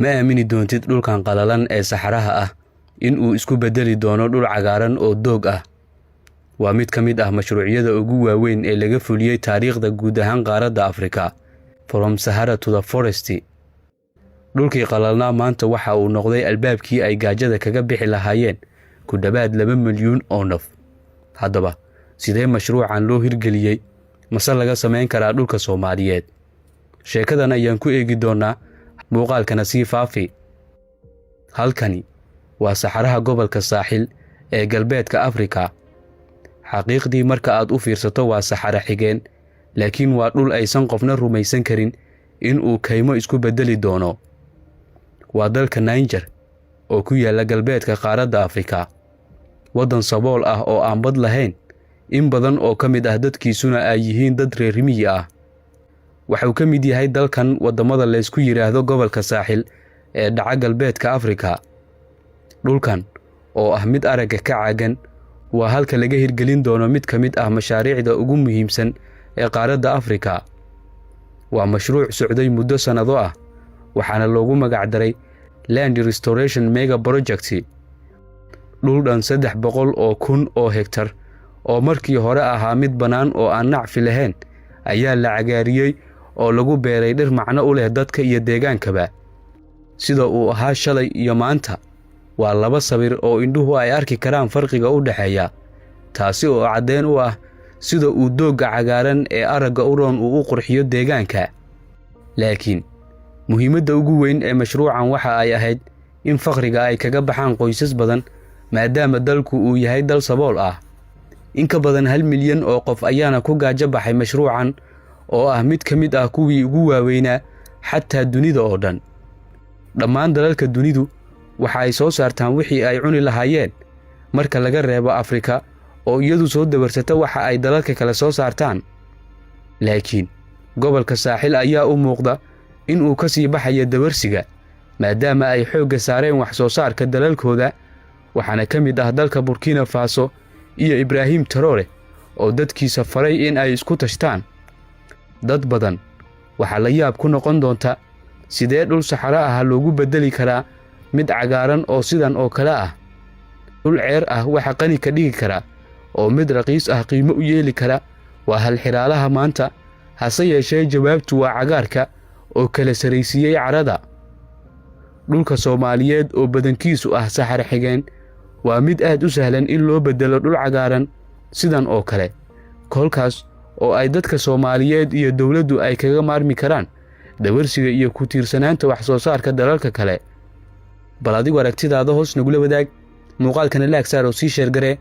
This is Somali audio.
ma aamini doontid dhulkan qalalan ee saxaraha ah in uu isku bedeli doono dhul cagaaran oo doog ah. waa mid ka mid ah mashruucyada ugu waaweyn ee laga fuliyey taariikhda guud ahaan qaaradda Afrika, from Sahara to the Forest. dhulkii qalalnaa maanta waxa uu noqday albaabkii ay gaajada kaga bixi lahaayeen ku dhawaad 2 milyuun oo naf. haddaba sidee mashruucan loo hirgeliyey, mase laga samayn karaa dhulka Soomaaliyeed? sheekadan ayaan ku eegi doonaa muuqaalkana sii faafi. halkani waa saxaraha gobolka Saaxil ee galbeedka Afrika. xaqiiqdii marka aad u fiirsato waa saxara xigeen, laakiin waa dhul aysan qofna rumaysan karin in uu kaymo isku bedeli doono. waa dalka Niger oo ku yaala galbeedka qaaradda Afrika, waddan sabool ah oo aan bad lahayn, in badan oo ka mid ah dadkiisuna ay yihiin dad reer miyi ah. waxuu ka mid yahay dalkan wadamada la isku yiraahdo gobolka Saaxil ee dhaca galbeedka Afrika. dhulkan oo ah mid aragga ka caagan waa halka laga hirgelin doono mid ka mid ah mashaariicda ugu muhiimsan ee qaaradda Afrika. waa mashruuc socday muddo sanado ah, waxaana loogu magac daray Land Restoration Mega Project. dhul dhan 300,000 oo hektar oo markii hore ahaa mid bannaan oo aan nacfi lahayn ayaa la cagaariyey oo lagu beeray dhir macno u leh dadka iyo deegaankaba. sida uu ahaa shalay iyo maanta waa laba sawir oo indhuhu ay arki karaan farqiga u dhaxeeya, taasi oo caddeyn u ah sida uu doogga cagaaran ee aragga u roon u qurxiyo deegaanka. laakiin muhiimadda ugu weyn ee mashruucan waxa ay ahayd in faqriga ay kaga baxaan qoysas badan, maadaama dalku uu yahay dal sabool ah. in ka badan 1 milyan oo qof ayaana ku gaajo baxay mashruucan oo ah mid ka mid ah kuwii ugu waaweynaa xataa dunida oo dhan. dhammaan dalalka dunidu waxa ay soo saartaan wixii ay cuni lahaayeen marka laga reebo Afrika oo iyadu soo dabarsata waxa ay dalalka kale soo saartaan. laakiin gobolka Saaxil ayaa u muuqda in uu ka sii baxayo dabarsiga, maadaama ay xoogga saareen wax soo saarka dalalkooda. waxaana ka mid ah dalka Burkina Faso iyo Ibrahim Traore oo dadkiisa faray in ay isku tashtaan. dad badan waxa la yaab ku noqon doonta sidee dhul saxara ah loogu bedeli karaa mid cagaaran oo sidan oo kale ah. dhul ceer ah waxa qani ka dhigi kara oo mid raqiis ah qiimo u yeeli kara waa hal xiraalaha maanta, hase yeeshee jawaabtu waa cagaarka oo kala saraysiiyey carada. dhulka Soomaaliyeed oo badankiisu ah saxar xigeen waa mid aad u sahlan in loo bedelo dhul cagaaran sidan oo kale, kolkaas oo ay dadka Soomaaliyeed iyo dawladdu ay kaga maarmi karaan dawarsiga iyo ku tiirsanaanta wax soo saarka dalalka kale. bal adigu aragtidaada hoos nagula wadaag, muuqaalkana laag saar oo sii sheer garee.